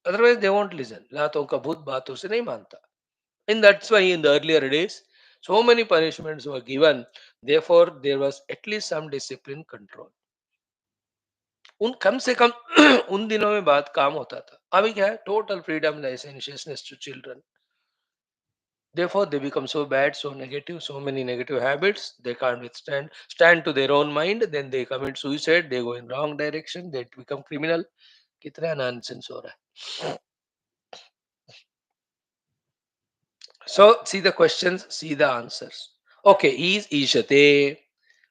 Otherwise, they won't listen. लातों का भूत बातों से नहीं मानता. And that's why in the earlier days, so many punishments were given. Therefore, there was at least some discipline control. उन कम से कम उन दिनों में बात काम होता था. अभी क्या है? Total freedom, licentiousness to children. Therefore, they become so bad, so negative, so many negative habits. They can't withstand, stand to their own mind. Then they commit suicide. They go in wrong direction. They become criminal. कितना nonsense हो रहा है. So, see the questions, see the answers. Okay, is Ishate.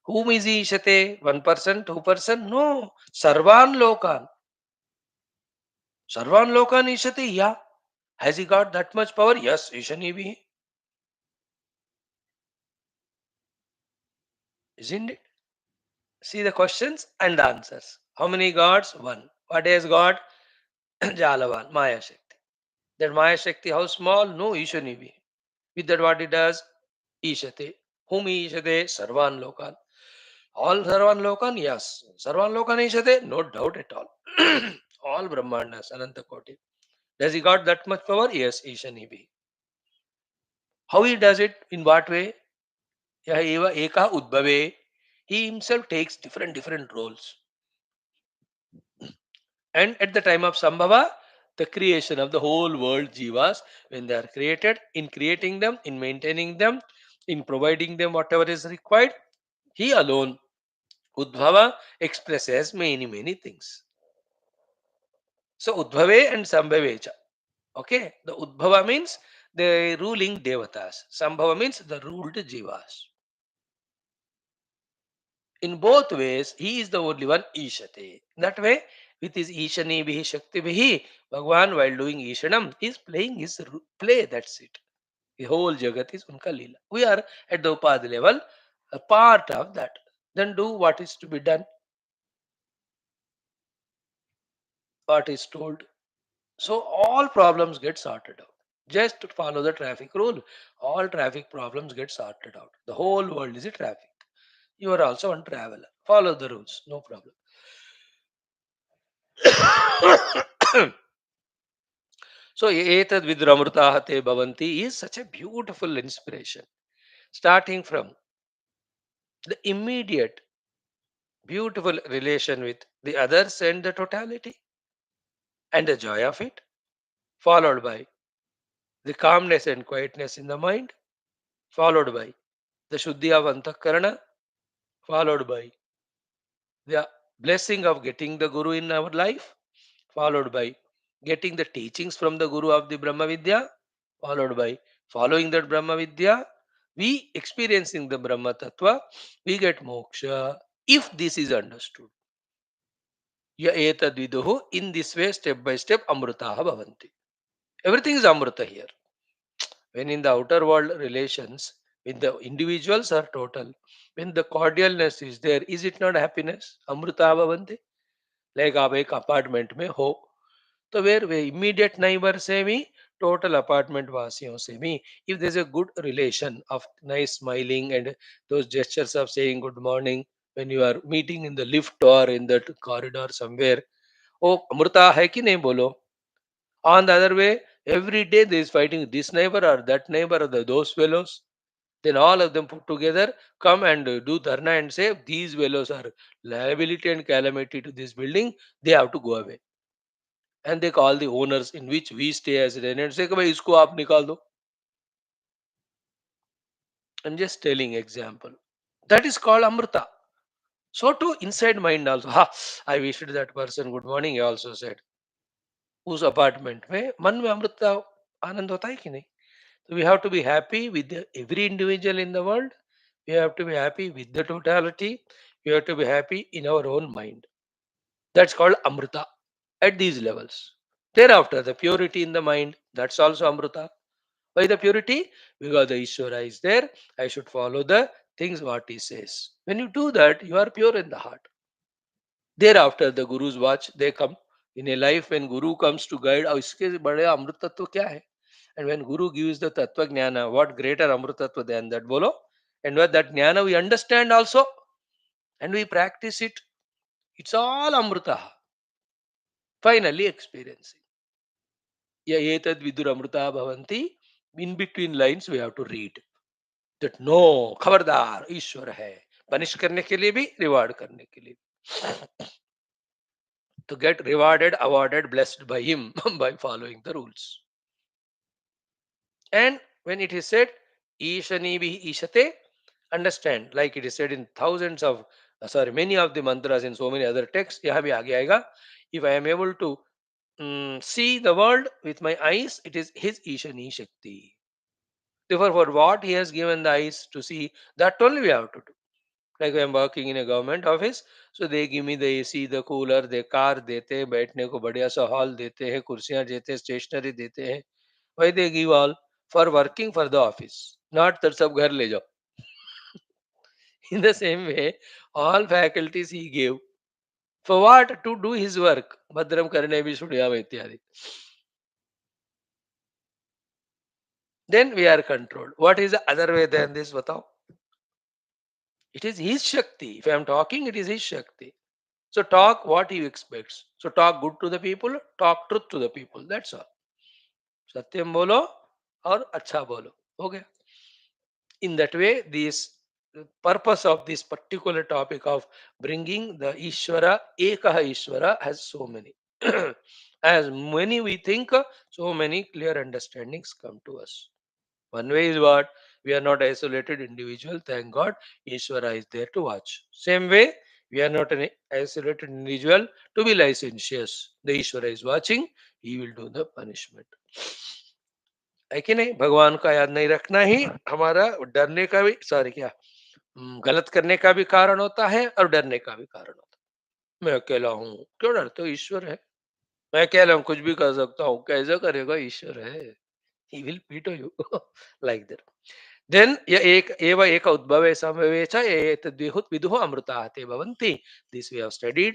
Whom is Ishate? One person, two person? No. Sarvan Lokan. Sarvan Lokan Ishate. Yeah. Has he got that much power? Yes. Ishani bhi. Isn't it? See the questions and the answers. How many gods? One. What has got? Jalavan, Maya Shakti. That Maya Shakti, how small? No, Ishanivi. With that, what it does? Ishate. Whom Ishate? Sarvan Lokan. All Sarvan Lokan? Yes. Sarvan Lokan Ishate? No doubt at all. All Brahmandas, Ananta Koti. Does he got that much power? Yes, Ishanivi. How he does it? In what way? Yaha eva eka udbhave. He himself takes different roles. And at the time of Sambhava, the creation of the whole world jivas, when they are created, in creating them, in maintaining them, in providing them whatever is required, he alone, Udbhava, expresses many things. So Udbhave and Sambhavecha. Okay, the Udbhava means the ruling devatas. Sambhava means the ruled jivas. In both ways, he is the only one Ishate. That way, with his Ishani Bihi Shakti Bihi, Bhagwan, while doing Ishanam, is playing his play. That's it. The whole Jagat is Unka Leela. We are at the Upadhi level, a part of that. Then do what is to be done, what is told. So all problems get sorted out. Just to follow the traffic rule, all traffic problems get sorted out. The whole world is a traffic. You are also one traveler. Follow the rules, no problem. So etad vidramrtaha te bhavanti is such a beautiful inspiration, starting from the immediate beautiful relation with the others and the totality and the joy of it, followed by the calmness and quietness in the mind, followed by the shuddhi of antakarana, followed by the blessing of getting the guru in our life, followed by getting the teachings from the guru of the Brahma Vidya, followed by following that Brahma Vidya, we experiencing the Brahma Tattva, we get moksha if this is understood. Ya etad viduhu, in this way, step by step, amrutaha bhavanti. Everything is amruta here. When in the outer world relations with the individuals are total, when the cordialness is there, is it not happiness? Amruta bhavanti. Like आप एक apartment में हो तो where way immediate neighbour से भी total apartment वासियों से भी if there's a good relation of nice smiling and those gestures of saying good morning when you are meeting in the lift or in the corridor somewhere, वो अमृता है कि नहीं बोलो. On the other way, every day there is fighting this neighbor or that neighbor or those fellows. Then all of them put together come and do dharna and say these fellows are liability and calamity to this building. They have to go away. And they call the owners in which we stay as tenants. Say, "भाई इसको आप निकाल दो." I'm just telling example. That is called amrita. So too inside mind also. Ha! I wished that person good morning. He also said. उस apartment में मन में अमृत आनंद होता है कि नहीं. So we have to be happy with every individual in the world. We have to be happy with the totality. We have to be happy in our own mind. That's called Amrita at these levels. Thereafter, the purity in the mind, that's also Amrita. Why the purity? Because the Ishwara is there. I should follow the things what he says. When you do that, you are pure in the heart. Thereafter, the Guru's watch, they come. In a life when Guru comes to guide, "अब इसके बड़े अमृत तत्व क्या है?" And when Guru gives the Tattva Jnana, what greater Amrutattva than that? Bolo? And with that Jnana we understand also and we practice it. It's all Amrita. Finally experiencing. Ya etad vidur Amrita bhavanti. In between lines we have to read. That no, खबरदार ईश्वर है. Punish करने के लिए भी, reward करने के लिए. To get rewarded, awarded, blessed by him by following the rules. And when it is said, Ishani bhi ishate, understand, like it is said in thousands of, sorry, many of the mantras in so many other texts, yahan bhi aage aayega. If I am able to see the world with my eyes, it is his Ishani Shakti. Therefore, for what he has given the eyes to see, that only we have to do. Like I am working in a government office, so they give me the AC, the cooler, the car देते हैं, बैठने को बढ़िया सा hall देते हैं, कुर्सियां देते हैं, स्टेशनरी देते हैं. Why they give all? For working for the office. Not that सब घर ले जाओ. In the same way, all faculties he gave. For what? To do his work. Bhadram karne bhi shunyam ityadi. Then we are controlled. What is the other way than this? Batao. It is his Shakti. If I am talking, it is his Shakti. So talk what he expects. So talk good to the people, talk truth to the people. That's all. Satyam bolo और अच्छा बोलो. Okay. In that way, this the purpose of this particular topic of bringing the Ishwara, Ekaha Ishwara has so many. As many we think, so many clear understandings come to us. One way is what? We are not isolated individual. Thank God, Ishwara is there to watch. Same way, we are not an isolated individual to be licentious. The Ishwara is watching. He will do the punishment. है कि नहीं. भगवान का याद नहीं रखना ही हमारा डरने का भी, सॉरी क्या, गलत करने का भी कारण होता है और डरने का भी कारण होता है. मैं अकेला हूँ, क्यों डरते हो? ईश्वर है. मैं अकेला हूँ, कुछ भी कर सकता हूँ. कैसे करेगा? ईश्वर है. ही विल पीटो यू लाइक दैट. देन य एक एव एक उद्भवे संभवे च एतद्विहुत विदुः अमृताः ते भवन्ति. This we have studied.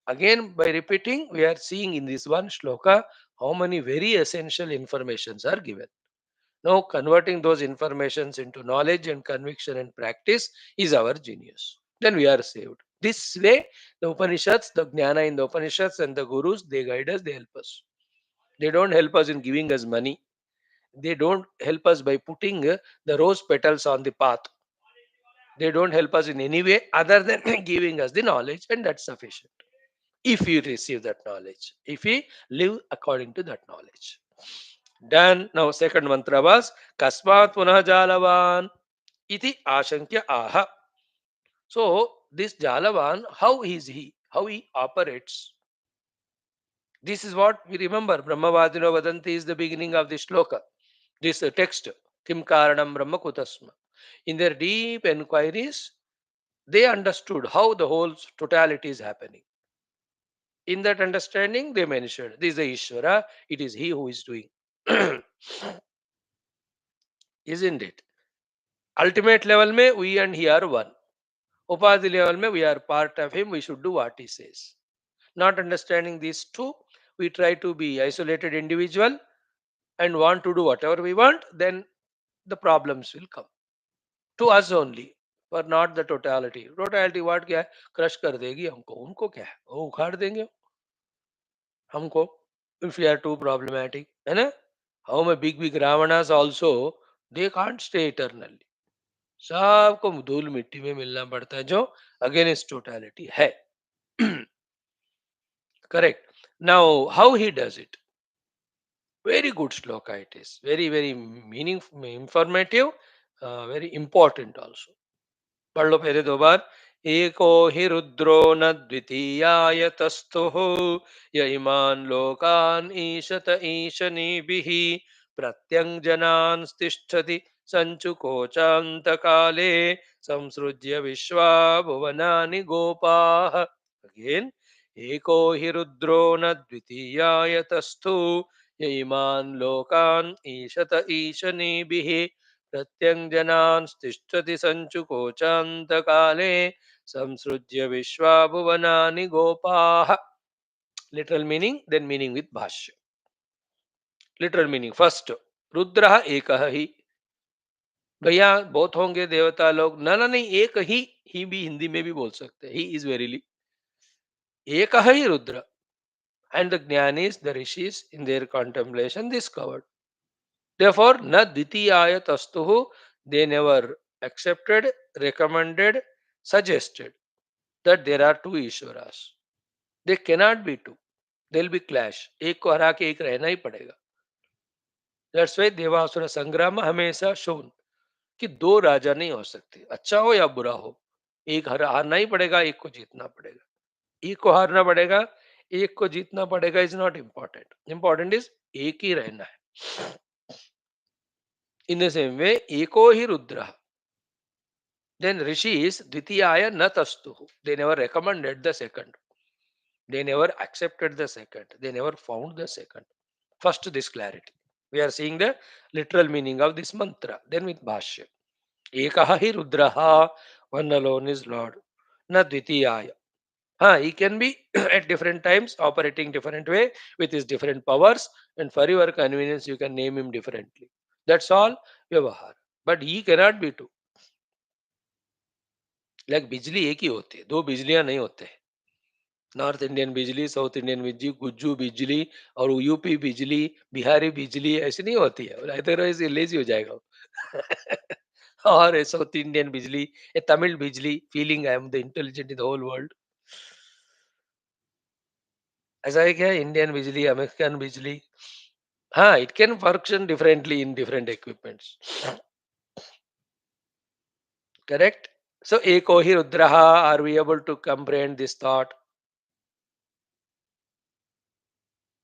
Again, by repeating, we are seeing in this one shloka how many very essential informations are given. Now, converting those informations into knowledge and conviction and practice is our genius. Then we are saved. This way, the Upanishads, the Jnana in the Upanishads and the Gurus, they guide us, they help us. They don't help us in giving us money. They don't help us by putting the rose petals on the path. They don't help us in any way other than giving us the knowledge, and that's sufficient. If we receive that knowledge, if we live according to that knowledge. Then now second mantra was Kasmat Punah Jalavan iti Ashankya Aha. So this Jalavan, how is he? How he operates? This is what we remember. Brahmavadino Vadanti is the beginning of this shloka, this text. Kim Karanam Brahma Kutasma. In their deep inquiries, they understood how the whole totality is happening. In that understanding, they mentioned this is the Ishvara, it is He who is doing. Isn't it? Ultimate level, mein, we and He are one. Upadhi level, mein, we are part of Him, we should do what He says. Not understanding these two, we try to be isolated individual and want to do whatever we want, then the problems will come. To us only, but not the totality. Totality what क्या है? Crush कर देगी हमको, उनको क्या है? वो उखाड़ देंगे हमको. If we are too problematic, है ना? How many big Ravanas also, they can't stay eternally. सबको धूल मिट्टी में मिलना पड़ता है जो अगेंस्ट टोटलिटी है. Correct. Now, how he does it? Very good shloka it is. Very, very meaningful, informative, very important also. पढ़ लो पहले दो बार. एको हि रुद्रो न द्वितीयाय तस्थुः य इमान् लोकान् ईशत ईशनीभिः प्रत्यङ्जनान् तिष्ठति सञ्चुकोचान्तकाले संसृज्य विश्वा भुवनानि गोपाः. अगेन. एको हि रुद्रो न द्वितीयाय तस्थु य इमान् लोकान् ईशत ईशनीभिः प्रत्यङ्जनान् तिष्ठति सञ्चुकोचान्तकाले संसृज्य विश्वा भुवनानि गोपाः. Literal meaning, then meaning with bhashya. Literal meaning first, रुद्रः एकः ही. भैया बहुत होंगे देवता लोग, ना ना नहीं, एक ही भी हिंदी में भी बोल सकते हैं. ही इज वेरीली एकः ही Rudra. And the jnanis, the rishis, in their contemplation discovered. Therefore, na dvitiyaya tastuhu, they never accepted, recommended, suggested that there are two Ishwaras. They cannot be two. There will be clash. एक को हरा के एक रहना ही पड़ेगा. That's why देवासुर संग्राम हमेशा shown कि दो राजा नहीं हो सकते, अच्छा हो या बुरा हो. एक हारना ही पड़ेगा, एक को जीतना पड़ेगा. एक को हारना पड़ेगा, एक को जीतना पड़ेगा is not important. Important is एक ही रहना है. In the same way, eko hi rudra. Then rishis dvitiyaya na tastuhu. They never recommended the second. They never accepted the second. They never found the second. First, this clarity. We are seeing the literal meaning of this mantra. Then with bhashya. Ekaha hi rudraha. One alone is Lord. Na dvitiyaya. He can be at different times operating different way with his different powers, and for your convenience you can name him differently. That's all vyavahar. But he cannot be two. Like बिजली एक ही होती है, दो बिजलियां नहीं होते. North Indian बिजली, south Indian बिजली, गुज्जू बिजली और यूपी बिजली, बिहारी बिजली ऐसी नहीं होती है. अदरवाइज लेजी हो जाएगा वो. और साउथ इंडियन बिजली, a Tamil bijli, feeling I am the intelligent in the whole world. ऐसा है क्या? इंडियन बिजली, अमेरिकन बिजली. हाँ, it can function differently in different equipments. Correct? So, eko hi rudraha, are we able to comprehend this thought?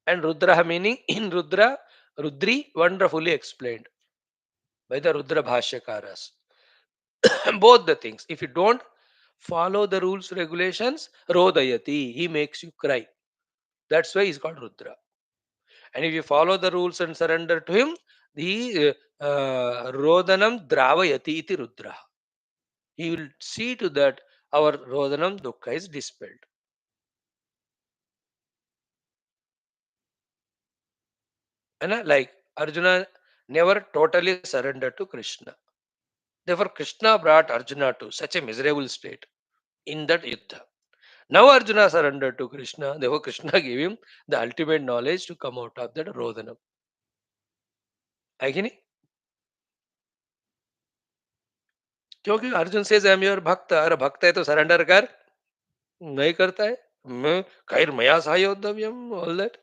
And rudraha meaning in Rudra, Rudri, wonderfully explained by the Rudra Bhashyakaras. Both the things. If you don't follow the rules, regulations, Rodayati, he makes you cry. That's why he's called Rudra. And if you follow the rules and surrender to him, the Rodanam Dravayati iti Rudra. He will see to that our Rodanam Dukkha is dispelled. And like Arjuna never totally surrendered to Krishna. Therefore, Krishna brought Arjuna to such a miserable state in that Yuddha. Now Arjuna surrendered to Krishna. Therefore, Krishna gave him the ultimate knowledge to come out of that Rodhanam. है कि नहीं? क्योंकि Arjun says I am your भक्त, अरे भक्त है तो surrender कर, नहीं करता है, मैं खैर मया सहायोद्धव्यम all that.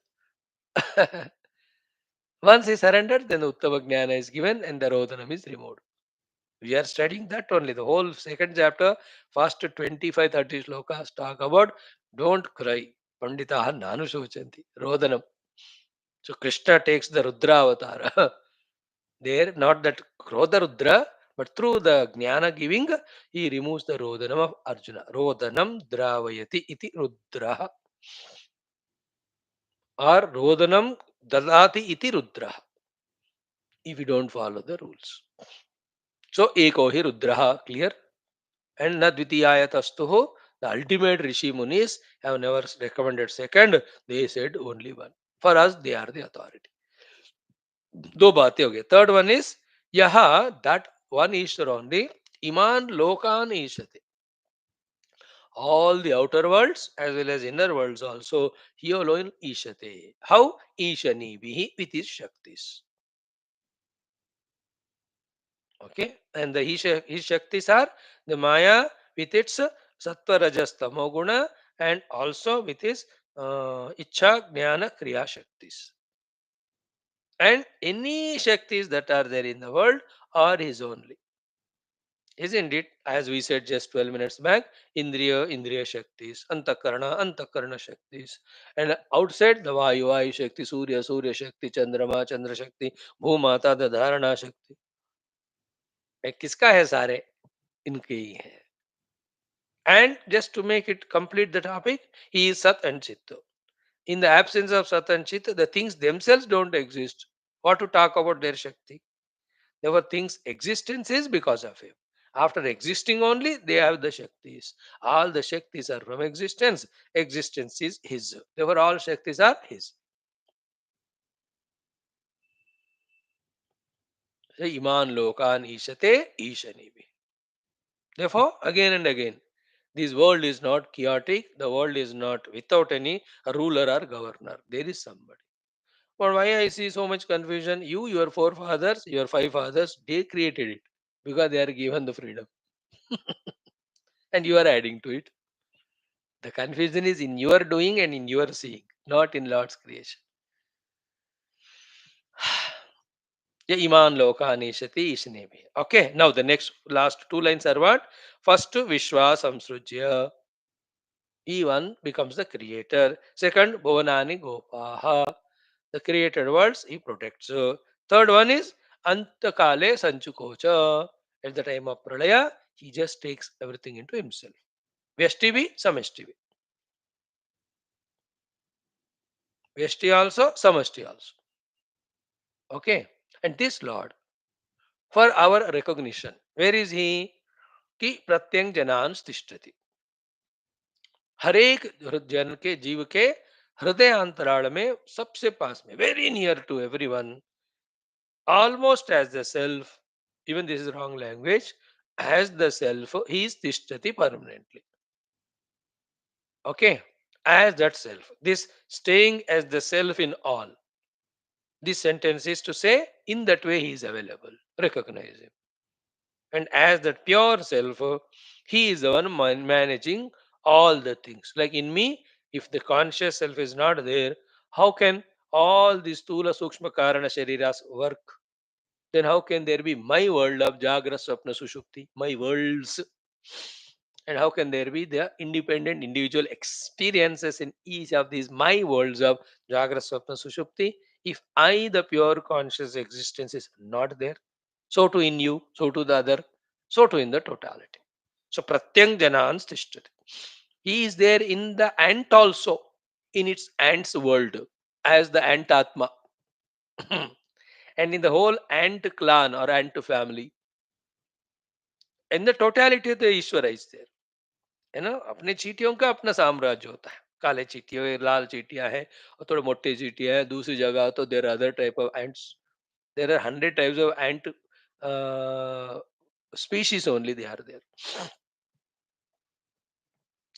Once he surrendered, then the Uttama Jnana is given and the Rodhanam is removed. We are studying that only. The whole second chapter, first 25-30 slokas talk about don't cry. Panditaha nanu shochanti. Rodhanam. So Krishna takes the Rudra avatar. There, not that Krodha Rudra, but through the Jnana giving, he removes the Rodhanam of Arjuna. Rodhanam dravayati iti Rudra. Or Rodhanam dadati iti Rudra. If you don't follow the rules. So, eko hi Rudra, clear? And na dvitiyaya tastuho, the ultimate Rishi Munis have never recommended second, they said only one. For us, they are the authority. दो बातें हो गई. Third one is, yaha, that one Ishwar only, iman lokan ishate. All the outer worlds as well as inner worlds also, he alone ishate. How? Ishani bihi with his Shaktis. Okay, and his Shaktis are the Maya with its Sattva Rajas Tamo Guna, and also with his Ichha Jnana Kriya Shaktis. And any Shaktis that are there in the world are his only. Isn't it? As we said just 12 minutes back, Indriya Shaktis, Antakarana Shaktis. And outside the Vayu Shakti, Surya Shakti, Chandra Shakti, Bhumata, the Dharana Shakti. ये किसका है सारे? इनके ही है. And just to make it complete the topic, he is Sat and Chit. In the absence of Sat and Chit, the things themselves don't exist. What to talk about their Shakti? There were things existence is because of him. After existing only, they have the Shaktis. All the Shaktis are from existence. Existence is his. Therefore, all Shaktis are his. So, Iman Lokan Ishate Ishanibi. Therefore, again and again, this world is not chaotic. The world is not without any ruler or governor. There is somebody. But why I see so much confusion? You, your forefathers, your five fathers, they created it because they are given the freedom. And you are adding to it. The confusion is in your doing and in your seeing, not in Lord's creation. Ya iman loka anishati ishnemi. Okay, now the next last two lines are what? First, Vishwa samsrujya. He one becomes the creator. Second, Bhuvanani Gopaha. The created worlds he protects. Third one is Antakale Sanchukocha. At the time of Pralaya, he just takes everything into himself. Vyashtivi, Samashtivi. Vyashti also, Samashti also. Okay. And this Lord, for our recognition, where is he? Ki pratyang janan tishtati. हर एक जन के जीव के हृदय अंतराल में सबसे पास में very near to everyone almost as the self, even this is wrong language, as the self, he is tishtati permanently. Okay, as that self. This staying as the self in all. This sentence is to say, in that way he is available. Recognize him. And as that pure self, he is the one managing all the things. Like in me, if the conscious self is not there, how can all these Stula Sukshma Karana Shariras work? Then how can there be my world of Jagra Swapna Sushupti, my worlds? And how can there be the independent individual experiences in each of these my worlds of Jagra Swapna Sushupti if I, the pure conscious existence, is not there? So too in you, so to the other, so too in the totality. So Pratyang Janans Tishtati. He is there in the ant also, in its ant's world, as the ant Atma. And in the whole ant clan or ant family. In the totality of the Ishwara is there. है ना, अपने चींटियों का अपना साम्राज्य होता है. काले चींटियों लाल चींटियां हैं और थोड़े मोटे चींटियां हैं. दूसरी जगह तो there other type of ants. There are 100 types of ant species only they are there.